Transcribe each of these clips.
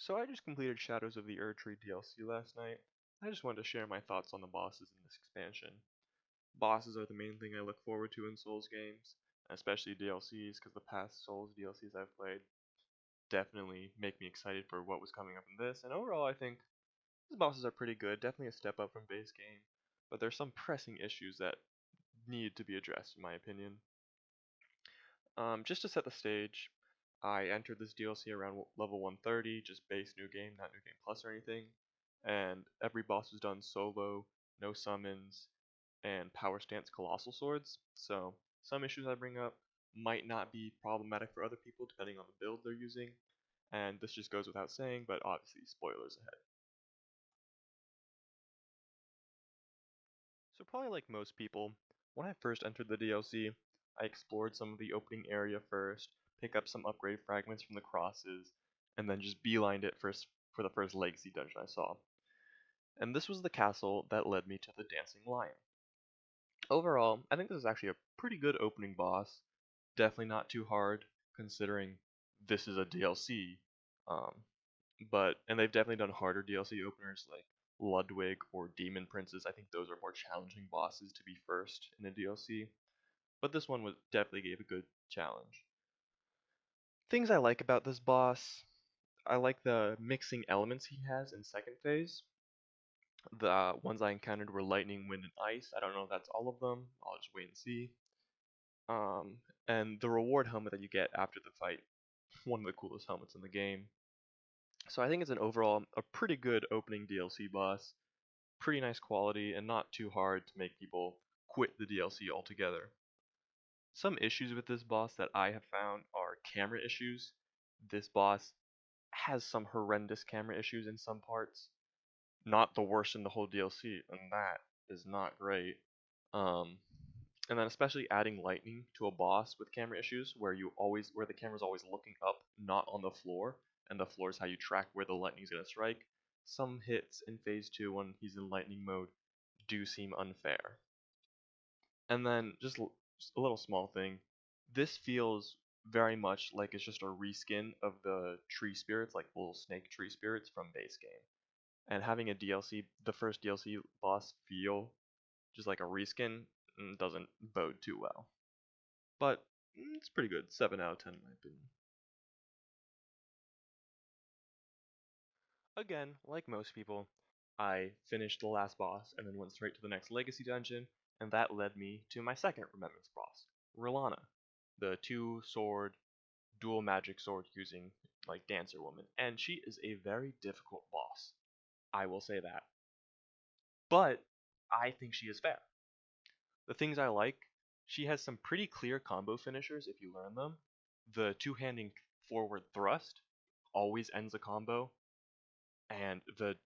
So I just completed Shadows of the Erdtree DLC last night. I just wanted to share my thoughts on the bosses in this expansion. Bosses are the main thing I look forward to in Souls games, especially DLCs, because the past Souls DLCs I've played definitely make me excited for what was coming up in this. And overall, I think these bosses are pretty good, definitely a step up from base game, but there's some pressing issues that need to be addressed in my opinion. Just to set the stage, I entered this DLC around level 130, just base new game, not new game plus or anything, and every boss was done solo, no summons, and power stance colossal swords. So some issues I bring up might not be problematic for other people depending on the build they're using, and this just goes without saying, but obviously spoilers ahead. So probably like most people, when I first entered the DLC, I explored some of the opening area first, pick up some upgrade fragments from the crosses, and then just beelined it first for the first legacy dungeon I saw. And this was the castle that led me to the Dancing Lion. Overall, I think this is actually a pretty good opening boss. Definitely not too hard considering this is a DLC. Um, and they've definitely done harder DLC openers like Ludwig or Demon Princess. I think those are more challenging bosses to be first in a DLC. But this one was definitely gave a good challenge. Things I like about this boss, I like the mixing elements he has in second phase. The ones I encountered were lightning, wind, and ice. I don't know if that's all of them. I'll just wait and see. Um, and the reward helmet that you get after the fight, one of the coolest helmets in the game. So I think it's an overall a pretty good opening DLC boss. Pretty nice quality and not too hard to make people quit the DLC altogether. Some issues with this boss that I have found are camera issues. This boss has some horrendous camera issues in some parts. Not the worst in the whole DLC, and that is not great. Um, and then especially adding lightning to a boss with camera issues where the camera's always looking up, not on the floor, and the floor is how you track where the lightning's gonna strike. Some hits in phase 2 when he's in lightning mode do seem unfair. And then just a little small thing. This feels very much like it's just a reskin of the tree spirits, like little snake tree spirits from base game. And having a DLC, the first DLC boss feel just like a reskin doesn't bode too well. But it's pretty good. 7 out of 10 in my opinion. Again, like most people, I finished the last boss and then went straight to the next legacy dungeon, and that led me to my second Remembrance boss, Rana, the two sword, dual magic sword using like dancer woman, and she is a very difficult boss. I will say that. But I think she is fair. The things I like, she has some pretty clear combo finishers if you learn them. The two-handing forward thrust always ends a combo, and the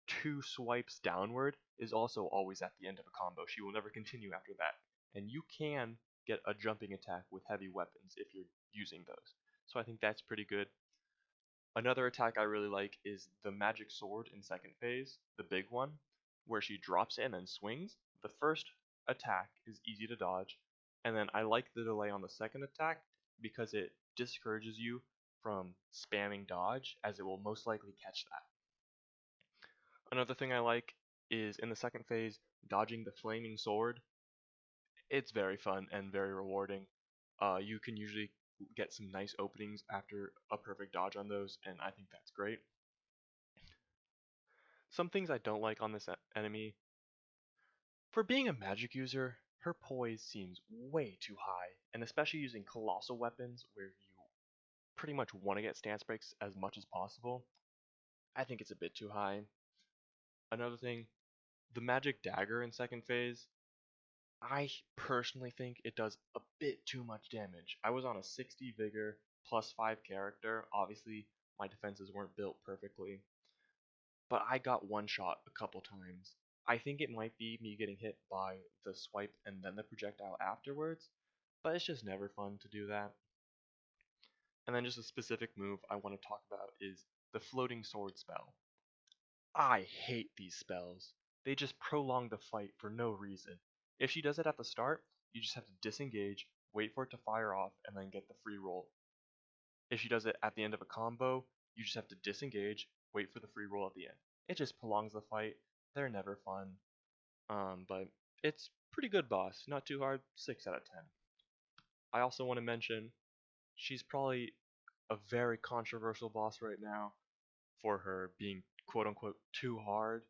two swipes downward is also always at the end of a combo. She will never continue after that. And you can get a jumping attack with heavy weapons if you're using those. So I think that's pretty good. Another attack I really like is the magic sword in second phase, the big one, where she drops it and then swings. The first attack is easy to dodge, and then I like the delay on the second attack because it discourages you from spamming dodge, as it will most likely catch that. Another thing I like is in the second phase, dodging the flaming sword. It's very fun and very rewarding. You can usually get some nice openings after a perfect dodge on those, and I think that's great. Some things I don't like on this enemy. For being a magic user, her poise seems way too high, and especially using colossal weapons where you pretty much want to get stance breaks as much as possible, I think it's a bit too high. Another thing, the magic dagger in second phase, I personally think it does a bit too much damage. I was on a 60 vigor plus 5 character. Obviously, my defenses weren't built perfectly, but I got one shot a couple times. I think it might be me getting hit by the swipe and then the projectile afterwards, but it's just never fun to do that. And then just a specific move I want to talk about is the floating sword spell. I hate these spells. They just prolong the fight for no reason. If she does it at the start, you just have to disengage, wait for it to fire off, and then get the free roll. If she does it at the end of a combo, You just have to disengage, wait for the free roll at the end. It just prolongs the fight. They're never fun. But it's pretty good boss. Not too hard. 6 out of 10. I also want to mention she's probably a very controversial boss right now for her being quote unquote too hard.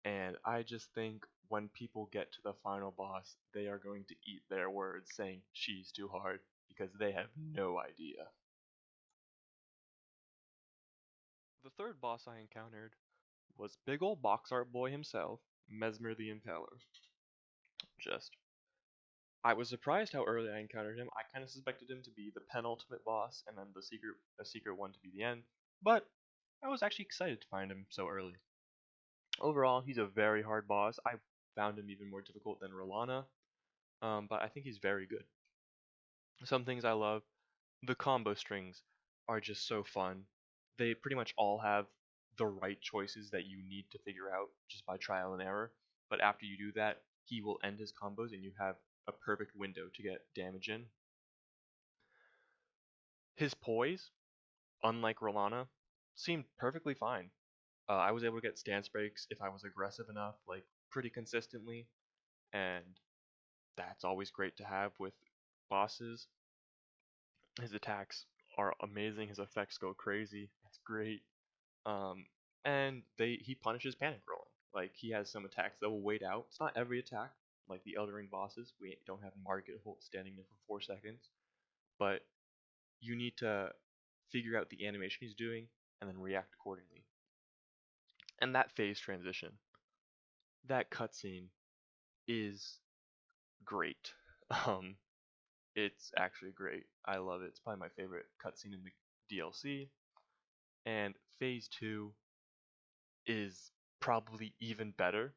And I just think when people get to the final boss, they are going to eat their words saying she's too hard because they have no idea. The third boss I encountered was big ol' box art boy himself, Mesmer the Impaler. Just I was surprised how early I encountered him. I kind of suspected him to be the penultimate boss and then a secret one to be the end, but I was actually excited to find him so early. Overall, he's a very hard boss. I found him even more difficult than Rana, but I think he's very good. Some things I love, the combo strings are just so fun. They pretty much all have the right choices that you need to figure out just by trial and error. But after you do that, he will end his combos and you have a perfect window to get damage in. His poise, unlike Rolana, seemed perfectly fine. I was able to get stance breaks if I was aggressive enough, like pretty consistently, and that's always great to have with bosses. His attacks are amazing. His effects go crazy. It's great. Um, and he punishes panic rolling. Like he has some attacks that will wait out. It's not every attack, like the Elden Ring bosses. We don't have Market Holt standing there for 4 seconds, but you need to figure out the animation he's doing and then react accordingly. And that phase transition, that cutscene is great. Um, it's actually great. I love it. It's probably my favorite cutscene in the DLC. And phase 2 is probably even better.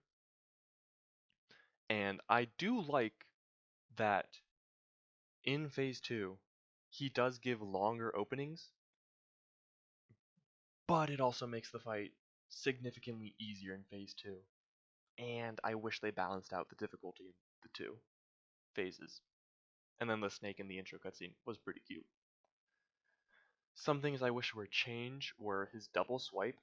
And I do like that in phase 2, he does give longer openings, but it also makes the fight significantly easier in phase 2. And I wish they balanced out the difficulty in the two phases. And then the snake in the intro cutscene was pretty cute. Some things I wish were changed were his double swipe.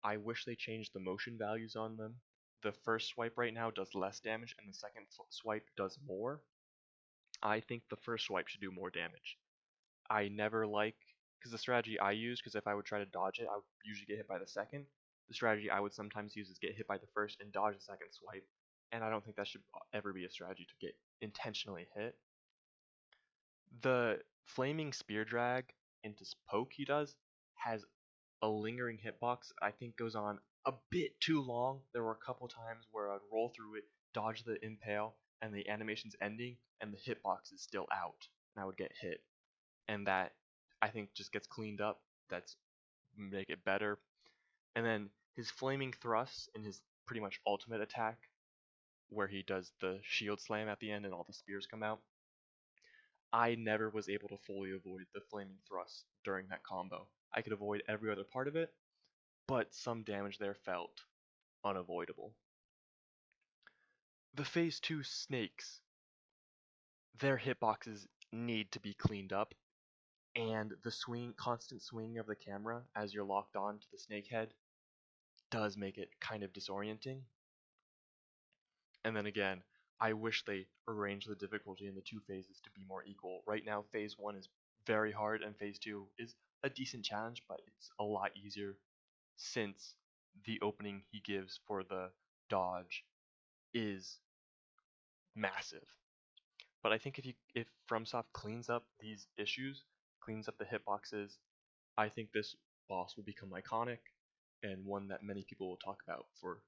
I wish they changed the motion values on them. The first swipe right now does less damage, and the second swipe does more. I think the first swipe should do more damage. I never like, because the strategy I use, because if I would try to dodge it, I would usually get hit by the second. The strategy I would sometimes use is get hit by the first and dodge the second swipe, and I don't think that should ever be a strategy to get intentionally hit. The flaming spear drag into poke he does has a lingering hitbox I think goes on a bit too long. There were a couple times where I'd roll through it, dodge the impale, and the animation's ending, and the hitbox is still out, and I would get hit. And that I think just gets cleaned up. That's make it better. And then his flaming thrusts in his pretty much ultimate attack, where he does the shield slam at the end and all the spears come out. I never was able to fully avoid the flaming thrust during that combo. I could avoid every other part of it, but some damage there felt unavoidable. The phase 2 snakes, their hitboxes need to be cleaned up, and the constant swinging of the camera as you're locked on to the snake head does make it kind of disorienting. And then again, I wish they arranged the difficulty in the two phases to be more equal. Right now, phase 1 is very hard, and phase 2 is a decent challenge, but it's a lot easier since the opening he gives for the dodge is massive. But I think if FromSoft cleans up these issues, cleans up the hitboxes, I think this boss will become iconic and one that many people will talk about for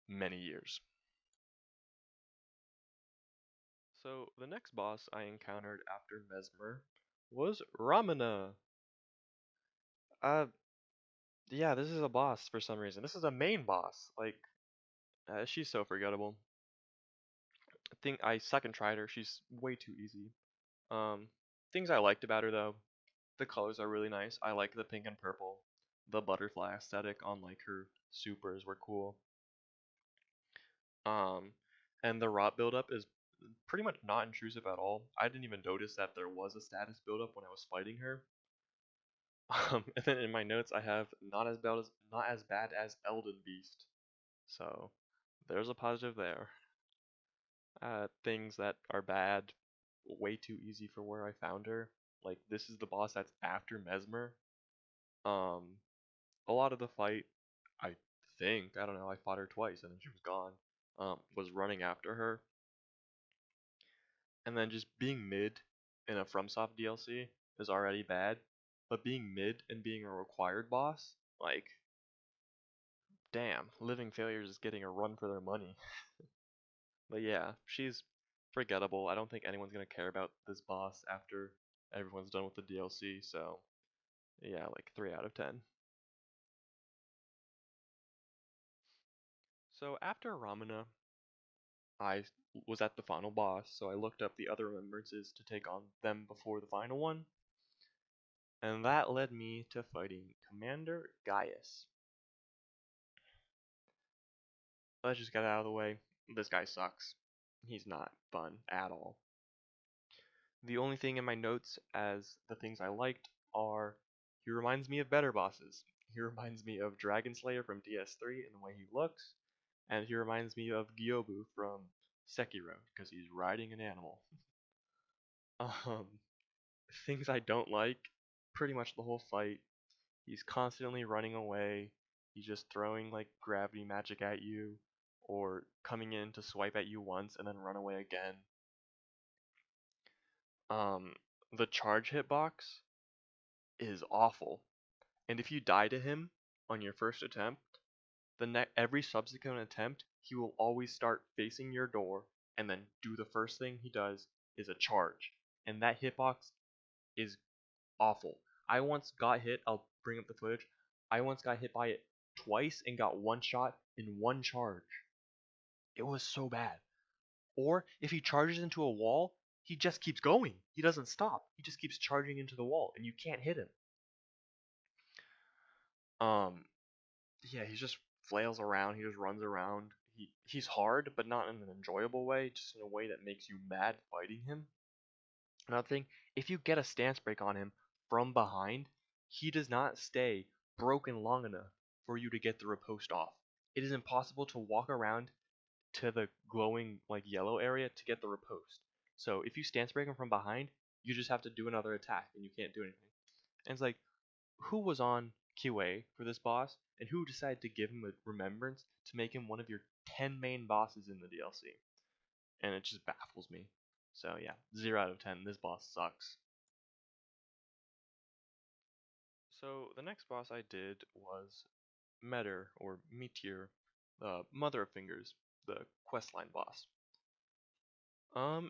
many years. So the next boss I encountered after Mesmer was Ramina. Uh, yeah, this is a boss for some reason. This is a main boss. Like, she's so forgettable. I second tried her. She's way too easy. Um, Things I liked about her though, the colors are really nice. I like the pink and purple. The butterfly aesthetic on like her supers were cool. Um, and the rot buildup is pretty much not intrusive at all. I didn't even notice that there was a status buildup when I was fighting her. And then in my notes I have not as bad as Elden Beast. So there's a positive there. Things that are bad, way too easy for where I found her. Like this is the boss that's after Mesmer. Um, a lot of the fight, I think, I don't know, I fought her twice and then she was gone. Was running after her, and then just being mid in a FromSoft DLC is already bad, but being mid and being a required boss, like, damn, Living Failures is getting a run for their money. But yeah, she's forgettable. I don't think anyone's gonna care about this boss after everyone's done with the DLC, so yeah, like 3 out of 10. So after Ramina, I was at the final boss, so I looked up the other remembrances to take on them before the final one, and that led me to fighting Commander Gaius. Let's just get it out of the way. This guy sucks. He's not fun at all. The only thing in my notes as the things I liked are he reminds me of better bosses. He reminds me of Dragon Slayer from DS3 in the way he looks, and he reminds me of Gyobu from Sekiro because he's riding an animal. um, things I don't like, pretty much the whole fight. He's constantly running away. He's just throwing like gravity magic at you, or coming in to swipe at you once and then run away again. Um, the charge hitbox is awful, and if you die to him on your first attempt, every subsequent attempt he will always start facing your door, and then do the first thing he does is a charge, and that hitbox is awful. I once got hit. I'll bring up the footage. I once got hit by it twice and got one shot in one charge. It was so bad. Or if he charges into a wall, he just keeps going. He doesn't stop. He just keeps charging into the wall, and you can't hit him. Um, yeah, he just flails around. He just runs around. He's hard, but not in an enjoyable way. Just in a way that makes you mad fighting him. Another thing, if you get a stance break on him from behind, he does not stay broken long enough for you to get the riposte off. It is impossible to walk around to the glowing like yellow area to get the riposte. So if you stance break him from behind, you just have to do another attack and you can't do anything. And it's like, who was on QA for this boss, and who decided to give him a remembrance to make him one of your 10 main bosses in the DLC? And it just baffles me. So yeah, 0 out of 10. This boss sucks. So the next boss I did was Metor or Meteor, the Mother of Fingers, the questline boss.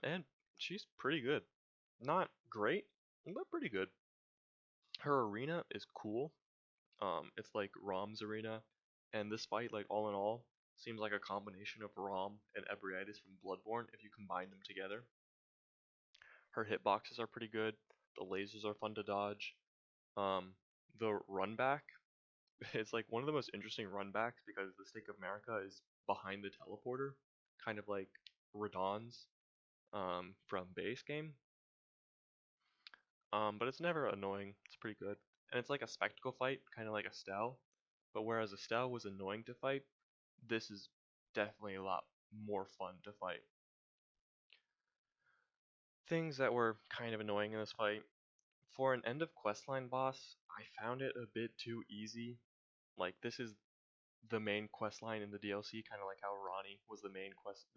And she's pretty good. Not great, but pretty good. Her arena is cool. It's like Rom's arena, and this fight, like all in all, seems like a combination of Rom and Ebrietis from Bloodborne if you combine them together. Her hitboxes are pretty good. The lasers are fun to dodge. Um, the run back, it's like one of the most interesting run backs because the Stake of America is behind the teleporter, kind of like Redon's from base game. But it's never annoying. It's pretty good. And it's like a spectacle fight, kind of like Estelle. But whereas Estelle was annoying to fight, this is definitely a lot more fun to fight. Things that were kind of annoying in this fight. For an end of questline boss, I found it a bit too easy. Like this is the main questline in the DLC, kind of like how Ronnie was the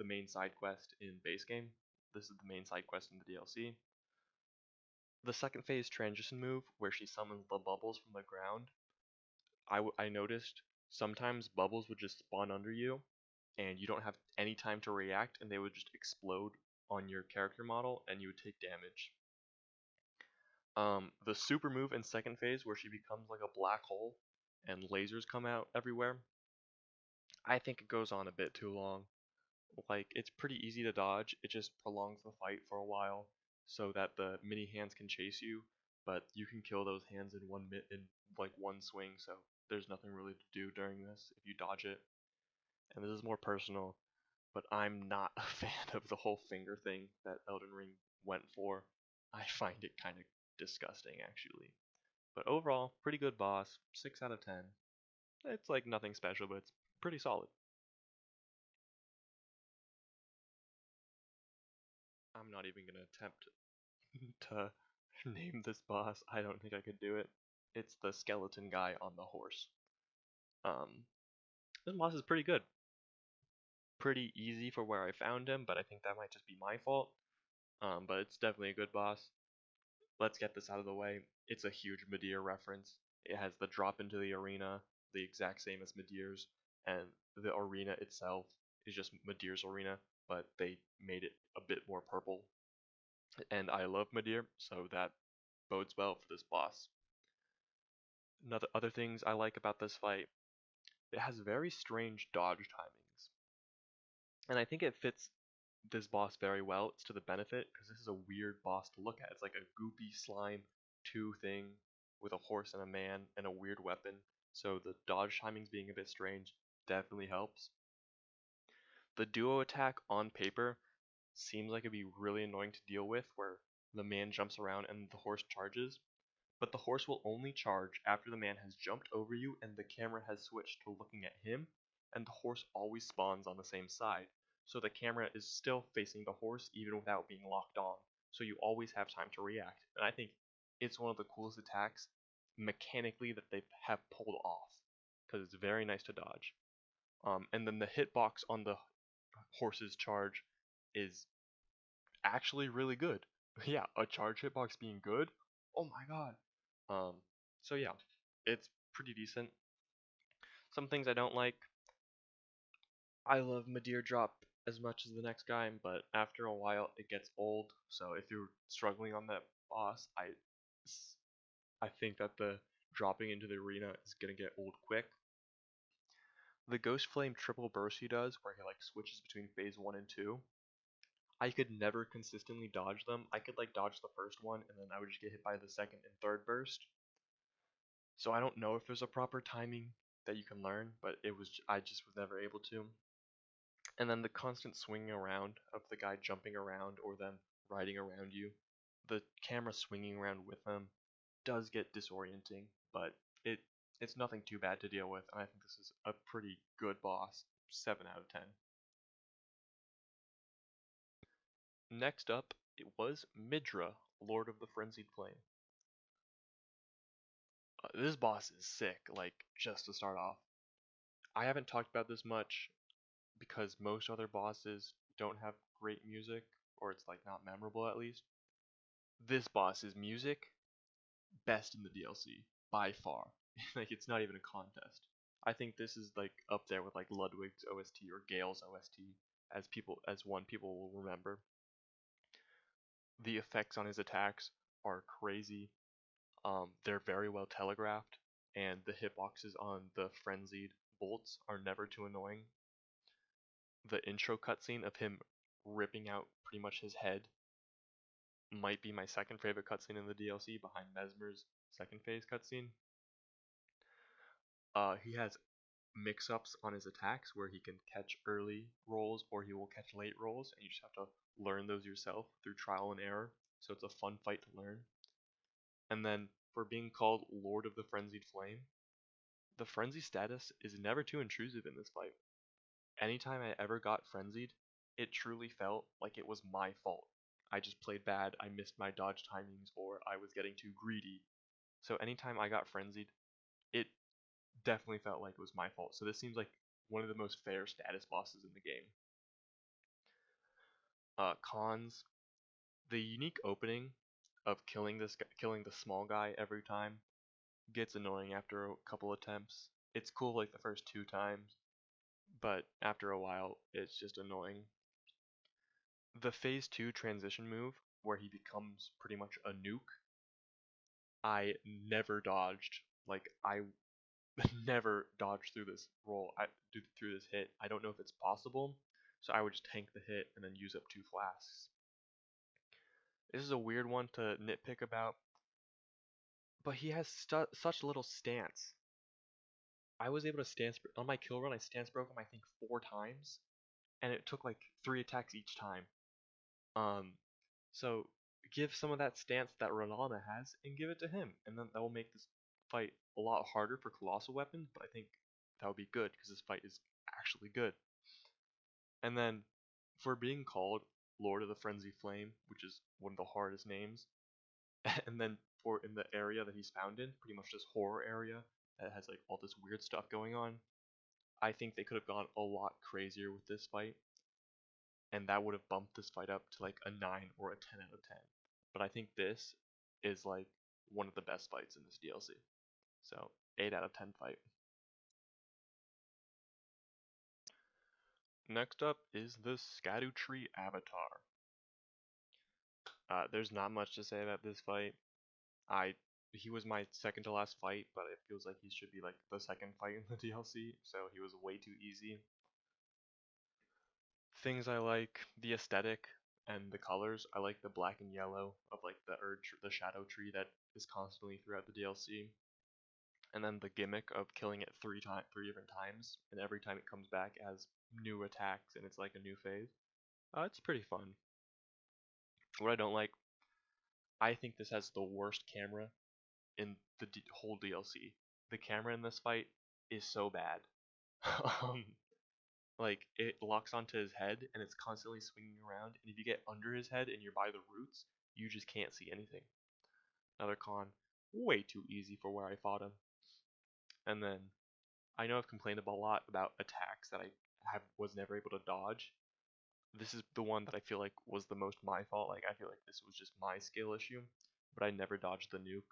main side quest in base game. This is the main side quest in the DLC. The second phase transition move, where she summons the bubbles from the ground, I noticed sometimes bubbles would just spawn under you, and you don't have any time to react, and they would just explode on your character model, and you would take damage. The super move in second phase, where she becomes like a black hole, and lasers come out everywhere, I think it goes on a bit too long. Like, it's pretty easy to dodge, it just prolongs the fight for a while, so that the mini hands can chase you, but you can kill those hands in like one swing, so there's nothing really to do during this if you dodge it. And this is more personal, but I'm not a fan of the whole finger thing that Elden Ring went for. I find it kind of disgusting, actually. But overall, pretty good boss. 6 out of 10. It's like nothing special, but it's pretty solid. I'm not even gonna attempt to name this boss. I don't think I could do it. It's the skeleton guy on the horse. Um, this boss is pretty good. Pretty easy for where I found him, but I think that might just be my fault. But it's definitely a good boss. Let's get this out of the way. It's a huge Meteor reference. It has the drop into the arena, the exact same as Meteor's, and the arena itself is just Meteor's arena, but they made it a bit more purple. And I love Meteor, so that bodes well for this boss. Other things I like about this fight, it has very strange dodge timings. And I think it fits this boss very well. It's to the benefit because this is a weird boss to look at. It's like a goopy slime 2 thing with a horse and a man and a weird weapon. So the dodge timings being a bit strange definitely helps. The duo attack on paper seems like it'd be really annoying to deal with where the man jumps around and the horse charges, but the horse will only charge after the man has jumped over you and the camera has switched to looking at him, and the horse always spawns on the same side. So the camera is still facing the horse even without being locked on, so you always have time to react. And I think it's one of the coolest attacks mechanically that they have pulled off because it's very nice to dodge. And then the hitbox on the horse's charge is actually really good. Yeah, a charge hitbox being good. Oh my god. Um, so yeah, it's pretty decent. Some things I don't like. I love Meteor drop as much as the next guy, but after a while it gets old. So if you're struggling on that boss, I think that the dropping into the arena is gonna get old quick. The Ghost Flame triple burst he does, where he like switches between phase 1 and 2, I could never consistently dodge them. I could like dodge the first one and then I would just get hit by the second and third burst. So I don't know if there's a proper timing that you can learn, but I just was never able to. And then the constant swinging around of the guy jumping around or them riding around you, the camera swinging around with them does get disorienting, but it's nothing too bad to deal with, and I think this is a pretty good boss. 7 out of 10. Next up, it was Midra, Lord of the Frenzied Flame. This boss is sick, like, just to start off. I haven't talked about this much because most other bosses don't have great music, or it's like not memorable at least. This boss's music, best in the DLC, by far. Like, it's not even a contest. I think this is like up there with like Ludwig's OST or Gale's OST as one people will remember. The effects on his attacks are crazy. They're very well telegraphed, and the hitboxes on the frenzied bolts are never too annoying. The intro cutscene of him ripping out pretty much his head might be my second favorite cutscene in the DLC behind Mesmer's second phase cutscene. He has mix-ups on his attacks where he can catch early rolls or he will catch late rolls, and you just have to learn those yourself through trial and error. So it's a fun fight to learn. And then for being called Lord of the Frenzied Flame, the frenzy status is never too intrusive in this fight. Anytime I ever got frenzied, it truly felt like it was my fault. I just played bad, I missed my dodge timings, or I was getting too greedy. So anytime I got frenzied, it definitely felt like it was my fault. So this seems like one of the most fair status bosses in the game. Cons: the unique opening of killing the small guy every time gets annoying after a couple attempts. It's cool like the first 2 times, but after a while it's just annoying. The phase 2 transition move where he becomes pretty much a nuke, I never dodged. Like, I never dodged through this through this hit. I don't know if it's possible, so I would just tank the hit and then use up 2 flasks. This is a weird one to nitpick about, but he has such little stance. I was able to stance on my kill run. I stance broke him I think 4 times, and it took like 3 attacks each time. Um, so give some of that stance that Rana has and give it to him, and then that will make this fight a lot harder for colossal weapons. But I think that would be good because this fight is actually good. And then for being called Lord of the Frenzy Flame, which is one of the hardest names, and then for in the area that he's found in, pretty much this horror area that has like all this weird stuff going on, I think they could have gone a lot crazier with this fight, and that would have bumped this fight up to like a 9 or a 10 out of 10. But I think this is like one of the best fights in this DLC. So 8 out of 10 fight. Next up is the Scadutree Avatar. There's not much to say about this fight. He was my second to last fight, but it feels like he should be like the second fight in the DLC, so he was way too easy. Things I like, the aesthetic and the colors. I like the black and yellow of like the shadow tree that is constantly throughout the DLC. And then the gimmick of killing it three different times, and every time it comes back it has new attacks and it's like a new phase. It's pretty fun. What I don't like, I think this has the worst camera in the whole DLC. The camera in this fight is so bad. um, like it locks onto his head and it's constantly swinging around, and if you get under his head and you're by the roots, you just can't see anything. Another con, way too easy for where I fought him. And then I know I've complained a lot about attacks that I was never able to dodge. This is the one that I feel like was the most my fault. Like I feel like this was just my skill issue, but I never dodged the nuke.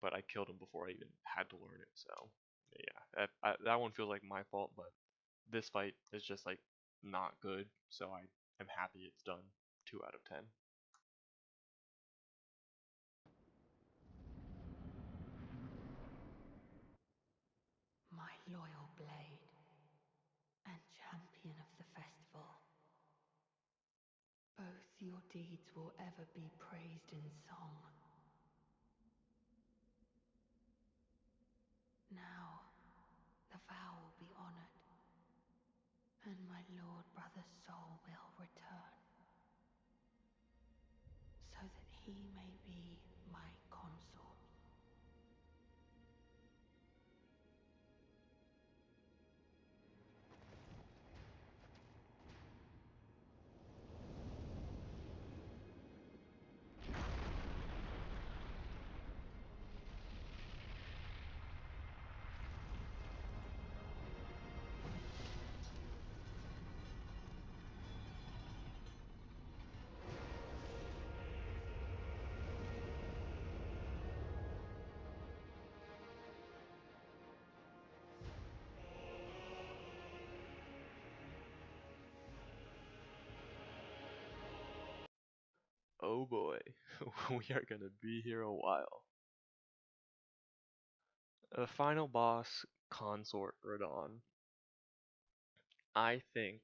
But I killed him before I even had to learn it. So yeah, that one feels like my fault. But this fight is just like not good. So I am happy it's done. 2 out of 10. My loyal blade and champion of the festival. Both your deeds will ever be praised in song. Now, the vow will be honored, and my lord brother's soul will return, so that he may be my consort. Oh boy, we are gonna be here a while. The final boss, Consort Redon. I think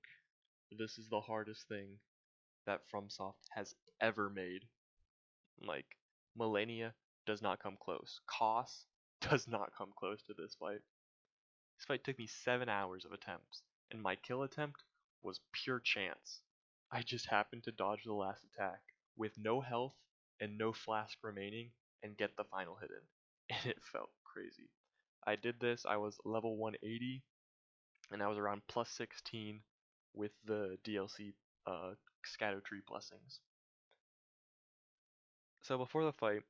this is the hardest thing that FromSoft has ever made. Like, Millennia does not come close. Koss does not come close to this fight. This fight took me 7 hours of attempts, and my kill attempt was pure chance. I just happened to dodge the last attack with no health and no flask remaining and get the final hit in, and it felt crazy. I did this, I was level 180, and I was around plus 16 with the DLC Scadutree blessings. So before the fight,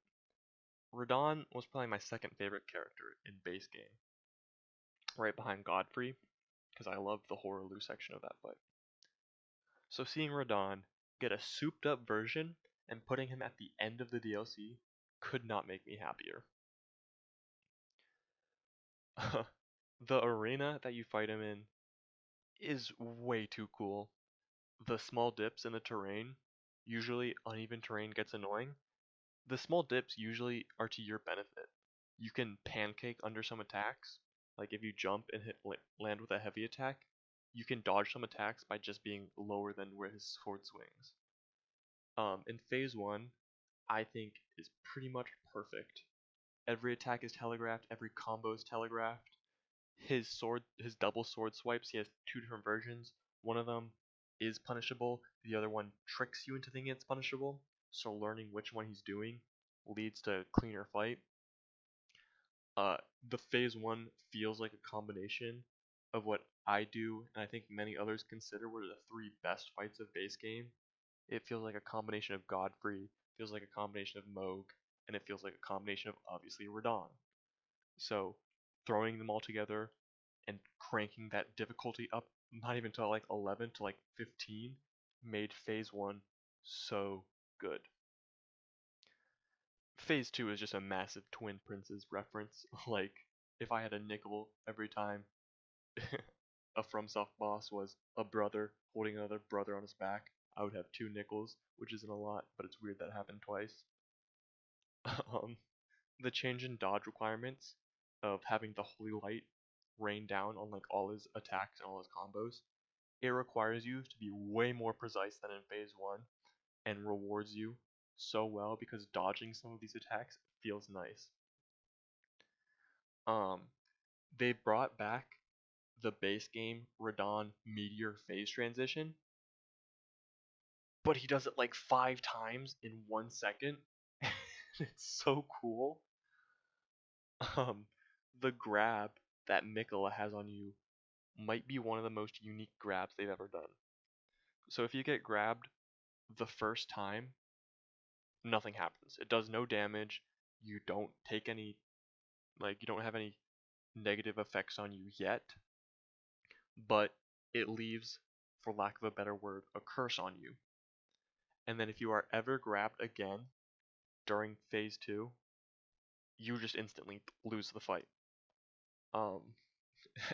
Redon was probably my second favorite character in base game, right behind Godfrey, because I loved the Horaloo section of that fight. So seeing Redon get a souped up version and putting him at the end of the DLC could not make me happier. The arena that you fight him in is way too cool. The small dips in the terrain, usually uneven terrain gets annoying. The small dips usually are to your benefit. You can pancake under some attacks, like if you jump and land with a heavy attack, you can dodge some attacks by just being lower than where his sword swings. In phase 1, I think is pretty much perfect. Every attack is telegraphed, every combo is telegraphed. His double sword swipes, he has 2 different versions. One of them is punishable, the other one tricks you into thinking it's punishable. so learning which one he's doing leads to cleaner fight. Uh, the phase one feels like a combination of what I do, and I think many others consider were the three best fights of base game. It feels like a combination of Godfrey, feels like a combination of Moog, and it feels like a combination of obviously Redon. So throwing them all together and cranking that difficulty up, not even to like 11 to like 15, made phase one so good. Phase two is just a massive Twin Princes reference. Like, if I had a nickel every time a FromSoft boss was a brother holding another brother on his back, I would have two nickels, which isn't a lot, but it's weird that happened twice. um, the change in dodge requirements of having the Holy Light rain down on like all his attacks and all his combos, it requires you to be way more precise than in phase one and rewards you so well because dodging some of these attacks feels nice. Um, they brought back the base game Radon Meteor phase transition, but he does it like 5 times in 1 second. It's so cool. Um, the grab that Mikola has on you might be one of the most unique grabs they've ever done. So if you get grabbed the first time, nothing happens. It does no damage. You don't take any, like, you don't have any negative effects on you yet, but it leaves, for lack of a better word, a curse on you. And then if you are ever grabbed again during phase two, you just instantly lose the fight. Um,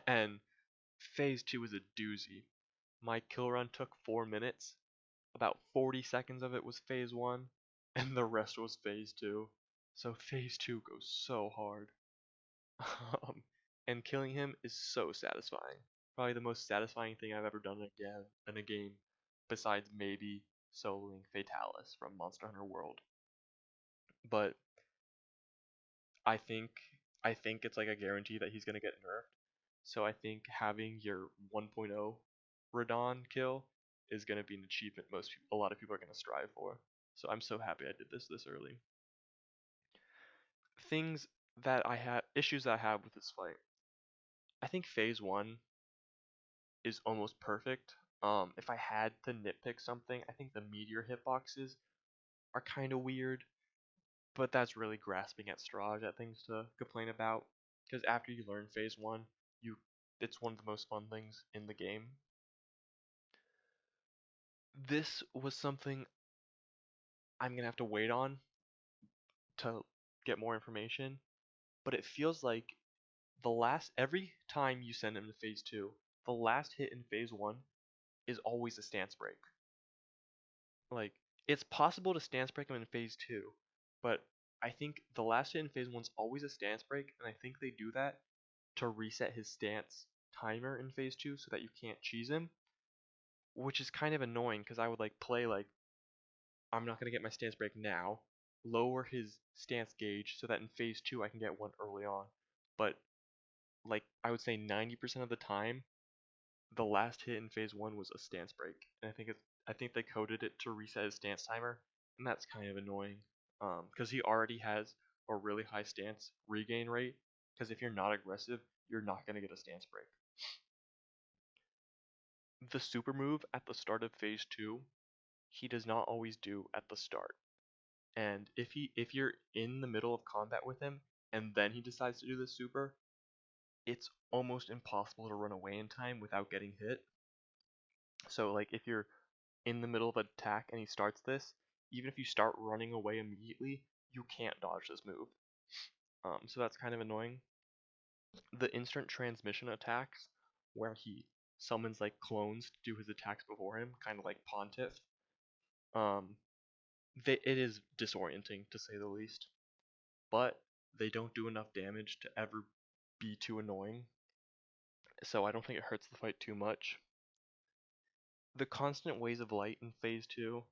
and phase two is a doozy. My kill run took 4 minutes. About 40 seconds of it was phase one, and the rest was phase two. So phase two goes so hard. And killing him is so satisfying. Probably the most satisfying thing I've ever done in a game, besides maybe soloing Fatalis from Monster Hunter World. But I think I think it's like a guarantee that he's gonna get nerfed. So I think having your 1.0 Radon kill is gonna be an achievement a lot of people are gonna strive for. So I'm so happy I did this early. Things that I have issues that I have with this fight. I think phase one is almost perfect. If I had to nitpick something, I think the meteor hitboxes are kind of weird, but that's really grasping at straws at things to complain about. Because after you learn phase one, you it's one of the most fun things in the game. This was something I'm gonna have to wait on to get more information, but it feels like the last every time you send him to phase two, the last hit in phase one is always a stance break. Like, it's possible to stance break him in phase two, but I think the last hit in phase one's always a stance break, and I think they do that to reset his stance timer in phase two so that you can't cheese him, which is kind of annoying because I would like play like I'm not gonna get my stance break now, lower his stance gauge so that in phase two I can get one early on. But like I would say 90% of the time, the last hit in phase one was a stance break, and I think they coded it to reset his stance timer, and that's kind of annoying. Because he already has a really high stance regain rate. Because if you're not aggressive, you're not gonna get a stance break. The super move at the start of phase two, he does not always do at the start. And if you're in the middle of combat with him and then he decides to do the super, it's almost impossible to run away in time without getting hit. So like if you're in the middle of an attack and he starts this, even if you start running away immediately, you can't dodge this move. So that's kind of annoying. The instant transmission attacks, where he summons like clones to do his attacks before him, kind of like Pontiff. Um, it is disorienting to say the least, but they don't do enough damage to ever be too annoying, so I don't think it hurts the fight too much. The constant waves of light in phase 2,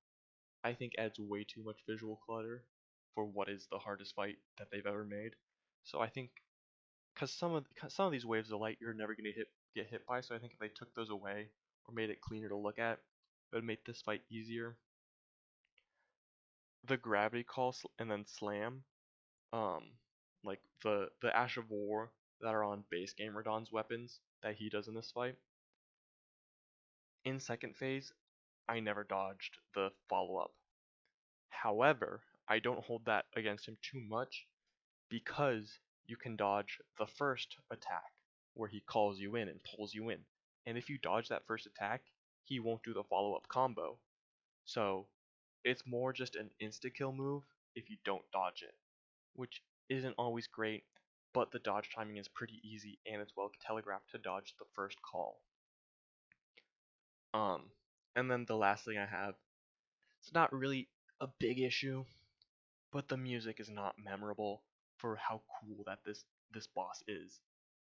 I think adds way too much visual clutter for what is the hardest fight that they've ever made. So I think because some of these waves of light you're never gonna get hit by, so I think if they took those away or made it cleaner to look at, it would make this fight easier. the gravity call and then slam, um, like the Ash of War that are on base game Redon's weapons that he does in this fight. In second phase, I never dodged the follow up. However, I don't hold that against him too much because you can dodge the first attack where he calls you in and pulls you in. And if you dodge that first attack, he won't do the follow up combo. So it's more just an insta kill move if you don't dodge it, which isn't always great, but the dodge timing is pretty easy and it's well telegraphed to dodge the first call. Um, and then the last thing I have, it's not really a big issue, but the music is not memorable for how cool that this boss is.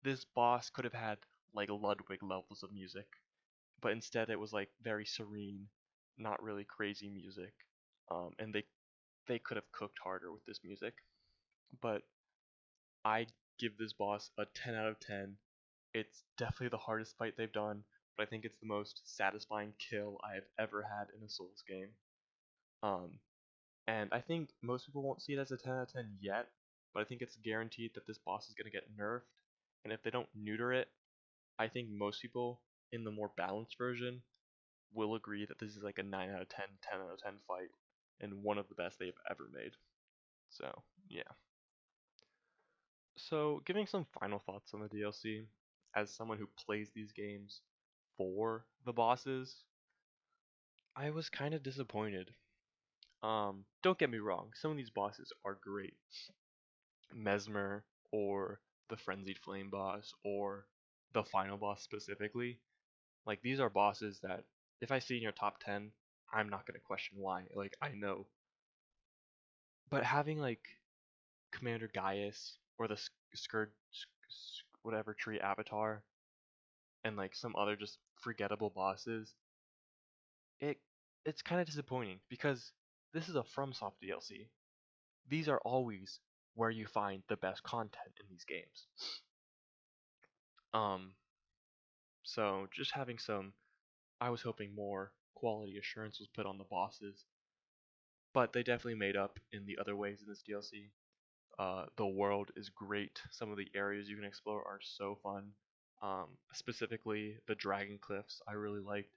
This boss could have had like Ludwig levels of music, but instead it was like very serene, not really crazy music. And they could have cooked harder with this music, but I give this boss a 10 out of 10. It's definitely the hardest fight they've done, but I think it's the most satisfying kill I have ever had in a Souls game. Um, and I think most people won't see it as a 10 out of 10 yet, but I think it's guaranteed that this boss is going to get nerfed. And if they don't neuter it, I think most people in the more balanced version will agree that this is like a 9 out of 10, 10 out of 10 fight, and one of the best they've ever made. So, yeah. So, giving some final thoughts on the DLC, as someone who plays these games for the bosses, I was kind of disappointed. Don't get me wrong, some of these bosses are great. Mesmer, or the Frenzied Flame boss, or the final boss specifically. Like, these are bosses that, if I see in your top 10, I'm not going to question why. Like, I know. But having, like, Commander Gaius, or the whatever tree avatar, and, like, some other just forgettable bosses, it it's kind of disappointing because this is a FromSoft DLC. These are always where you find the best content in these games. Um, so just having some, I was hoping more quality assurance was put on the bosses, but they definitely made up in the other ways in this DLC. The world is great. Some of the areas you can explore are so fun. Specifically, the Dragon Cliffs I really liked,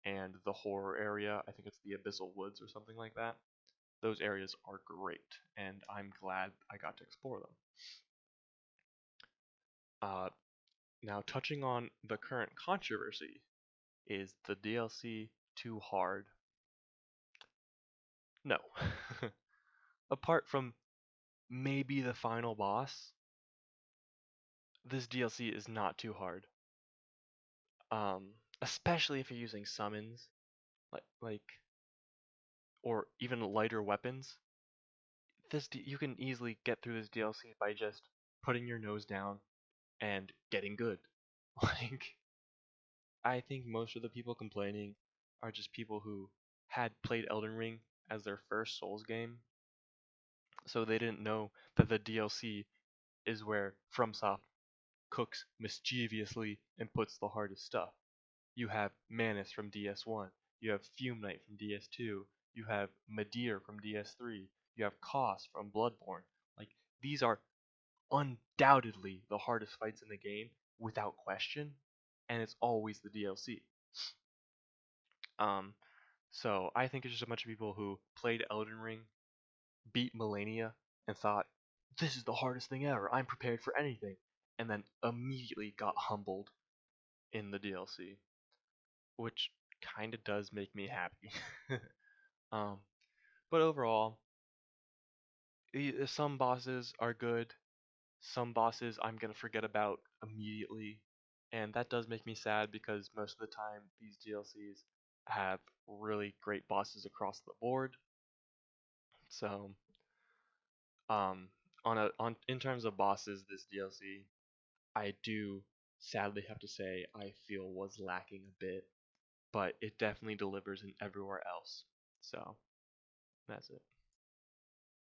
and the horror area. I think it's the Abyssal Woods or something like that. Those areas are great, and I'm glad I got to explore them. Uh, Now, touching on the current controversy, is the DLC too hard? No. Apart from maybe the final boss, this DLC is not too hard. Especially if you're using summons, like or even lighter weapons. You can easily get through this DLC by just putting your nose down and getting good. Like, I think most of the people complaining are just people who had played Elden Ring as their first Souls game, so they didn't know that the DLC is where FromSoft cooks mischievously and puts the hardest stuff. You have Manus from DS1, you have Fume Knight from DS2, you have Medir from DS3, you have Koss from Bloodborne. Like, these are undoubtedly the hardest fights in the game, without question, and it's always the DLC. Um, so I think it's just a bunch of people who played Elden Ring, beat Melania, and thought, this is the hardest thing ever, I'm prepared for anything, and then immediately got humbled in the DLC, which kind of does make me happy. um, but overall, some bosses are good, some bosses I'm gonna forget about immediately, and that does make me sad because most of the time these DLCs have really great bosses across the board. So, um, on in terms of bosses, this DLC I do sadly have to say I feel was lacking a bit, but it definitely delivers in everywhere else. So that's it.